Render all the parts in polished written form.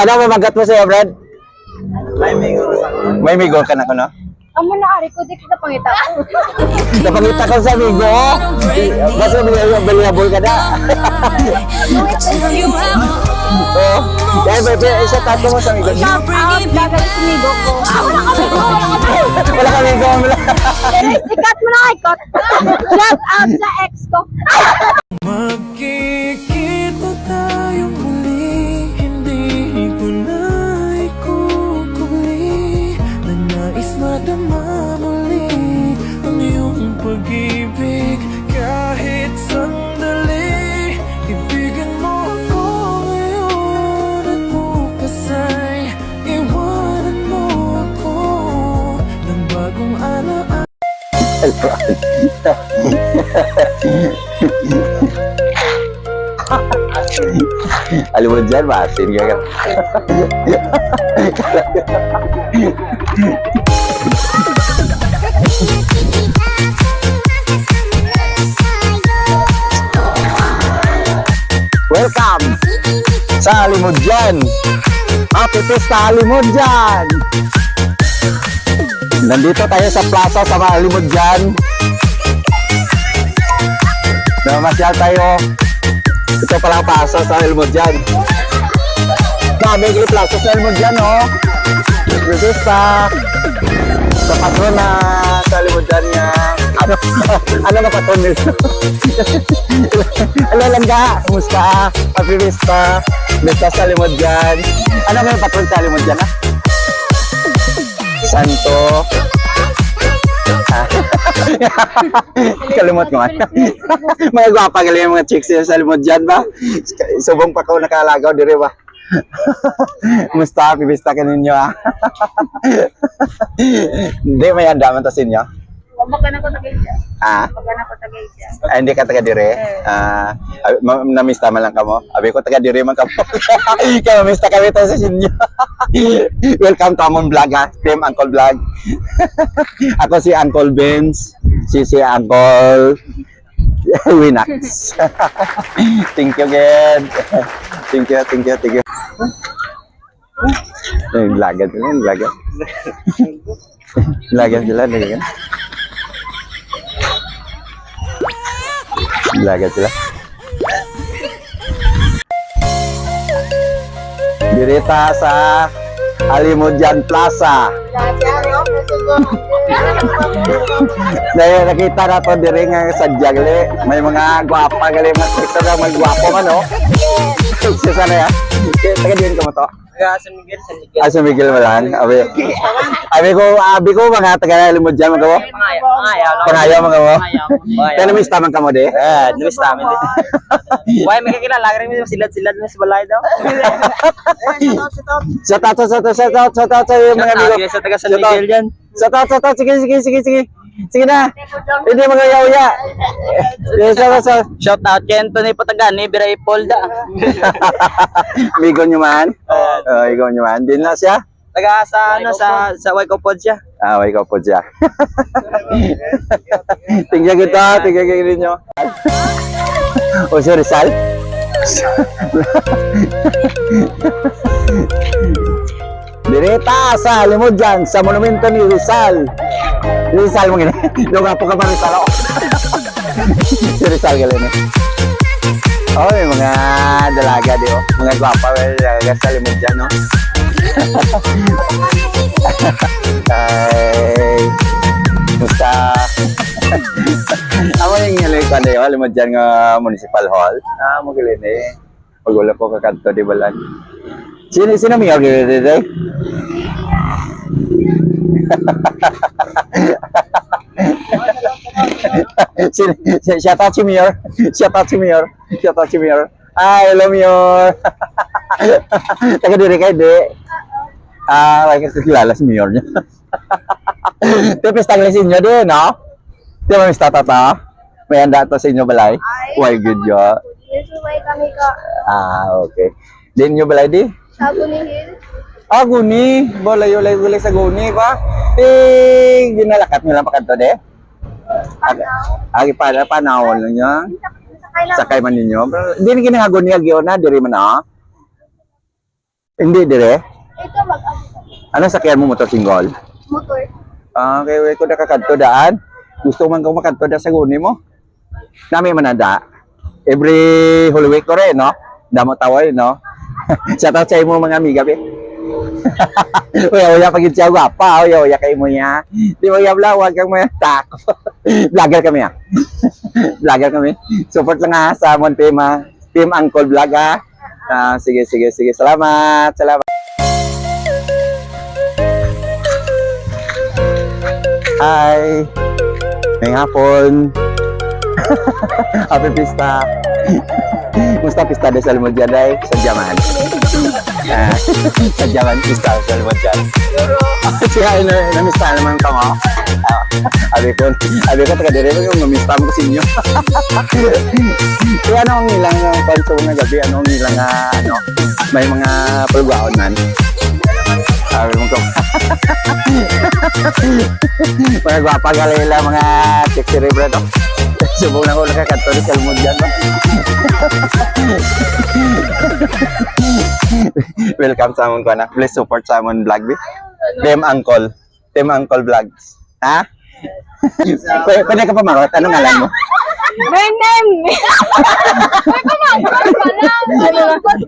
Ano mamagat mo sa'yo, Brad? May migo ka na ko, no? Amo na ari ko di kita pangita. Napangita ko sa migo. Basta balihabol ka na. Oo. Dahil bebe, isa tato mo sa migo niya. Dagat sinigo ko. Wala ka migo. Ikat mo na ikot. Shout out sa ex ko. Magkikita tayong muli, hindi ko na ikukuli na nais madama muli ang iyong pag-ibig kahit sandali. Ibigan mo ako ngayon at bukas ay iwanan mo ako ng bagong alaala. Alam mo dyan, masin ka ka. Welcome sa Alimudjan. Happy Pista Alimudjan. Nandito tayo sa plaza sa Alimudjan. Namasyal tayo. Ito pala ang plaza sa Alimudjan. Dami yung plaza sa Alimudjan, oh. Pista. Sa patron na sa Alimudjan niya. Ano na patron nito? Hello langga, kumusta? Happy Pista. Pista sa Alimudjan. Ano na yung patron sa Alimudjan, ha? Santo. Kalimot ko man. Mga gwapa galing mga chicks sa Alimudjan ba? Subong pa ko nakalagaw dire ba? Musta pibista ka ninyo, ha? Hindi may andaman to sa inyo. Magana ko tagay siya. Ah? Magana ko tagay siya. Ah, hindi ka taga dire? Namista man lang kamo. Abi ko taga dire man kamo. Kaya namista kami to sa inyo. Welcome to Amon Vlog, ha? Team Uncle Vlog. Ako si Uncle Benz. Si Uncle Winax. Thank you, God. Thank you. Lagan sila, lagan sila. Dirita sa Alimudjan Plaza. Nakita na to diri nga sa Jagle. May mga gwapa gali mas isa na may gwapo man, oh. Isa sana ya. Taga din ko mo to. San Miguel, San Miguel malan. Abi ko mga taga Alimudjan mga wo. Pangayaw mga wo. Kaya namista man kamo de. Namista amin din. Why may kakilala rin mo silad-silad mo sa balay daw. Shout out sa mga amigo. Sa taga San Miguel diyan. Shout out. Sige na. Hindi mga yaw-ya. Shout out kay Anthony Patagani, Biray Polda. Migo nyo man. Migo nyo man. Din na siya. Taga sa Waiko Pod siya. Wake up po siya. Tingnan kita nyo. O si Rizal? Direta sa Alimudjan sa monumento ni Rizal. Rizal mo gini. Luga po ka pa Rizal ako. Si Rizal galing eh. Oh, may mga dalaga di oh. Mga gwapa sa Alimudjan, no? Ay, musta? Ako yung ngalay ko na yun, Alimudjan nga Municipal Hall. Mo galing eh. Pag-ulam ko kakanto, di balan. Sino may order today? Shout out si Mayor. Ay, hello Mayor. Taga diri kay de. Like kilala si Mayor niya. Tapos taglasin niyo de, no? Di ba Mr. Tata? May handa to sa inyo balay? Why good yo? Sumay kami ka. Okay. Din nyo balay di? Sa Gunihil. Guni. Bolay sa guni ba? Ginalakat nyo lang pa kanto de? Agi para panahon lang niya. Sakay man ninyo. Hindi na ginagawa niya, diri man na. Hindi, dire. Ito Ano sakyan mo motor single? motor. Okay, wait ko nakakadto daan. Gusto man ko makadto da sa guni mo. Nami manada. Every whole week ko rin, no? Damo taway, no? Shout out sa imo mga amiga, be. Uya pagid siya gwapa, uya kay mo ya. Di mo ya vlog kang mo tako. Vlogger kami ah. Vlogger kami. Support lang ha sa Amon Team Uncle Vlog ha. Sige. Salamat. Hi. May hapon. Happy pista. Musta pista de Salmon dyan ay? Sa Jaman. Sa Jaman pista sa Salmon dyan. Siya, namista naman ka mo. Abi ko, taga dire mo yung namista mo kasi inyo. Kaya ano ang ilang konso nga gabi? Ano ang ilang may mga pulgaon man? Sabi mo ko. Mga gwapa galila, mga chick cerebro to. Subong na ko nakakanto ni Salmon dyan. Welcome sa amon ko na. Please support sa amon vlog. Team Uncle Vlogs. Ha? Pwede ka pa marot? Anong ngalan mo? My name!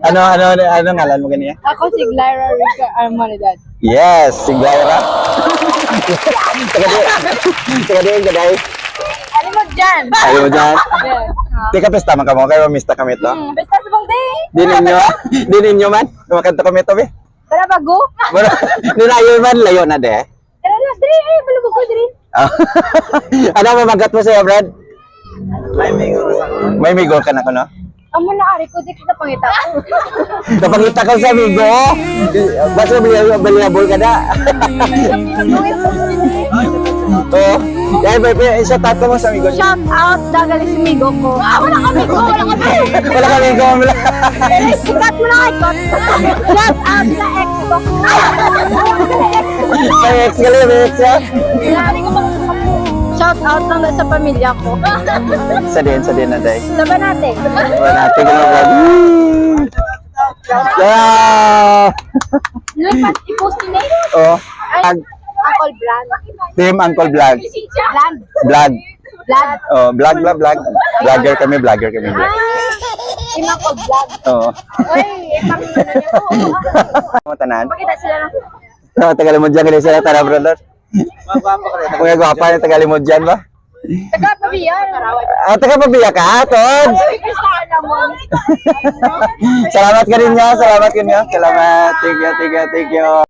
Ano ngalan mo ganyan? Ako si Glyra Rica Armanidad. Yes, si Glyra. Taga di gaday. Ano mo dyan? Ayaw mo dyan? Yes. Tika pesta man ka mo, kaya mamista kami ito. Basta sa bang day. Di ninyo man, kumakanta kami ito be. Tara bago. Bueno, di na yun man, layo na de. Tara na, Dre. Balubog ko, Dre. Ano mamagat mo sa'yo, Brad? May migo ka na ko, no? Amo na ari ko, di kita pangita. Kapangita ka sa migo, basta baliabol ka na. Oo. Dahil may isa tato mo sa migo. Shout out dagali si Migo ko. Wala kami ko, wala kami. Wala ka migo. Sikat mo na kay Kot. Shout out sa ex ko. May ex ka lang, may ex ka. Shout out lang sa pamilya ko. Sa din na day. Sabi natin. Wala natin ka lang, Brad. Lupas, i-post ni Nate. Oo. Uncle Bland. Team Uncle Vlog. Bland. Vlog. Bland. Oh, vlog. Vlogger kami. Team Uncle Bland. Oo. Uy, ipakita na niyo. Matanan. Pakita sila na. Tagal mo dyan, sila tara, brother. Mga gwapa na tagal mo dyan ba? Taga-pabiyan. Taga pabiya ka, Ton. Pistahan naman. Salamat ka rin niya. Salamat. Thank you.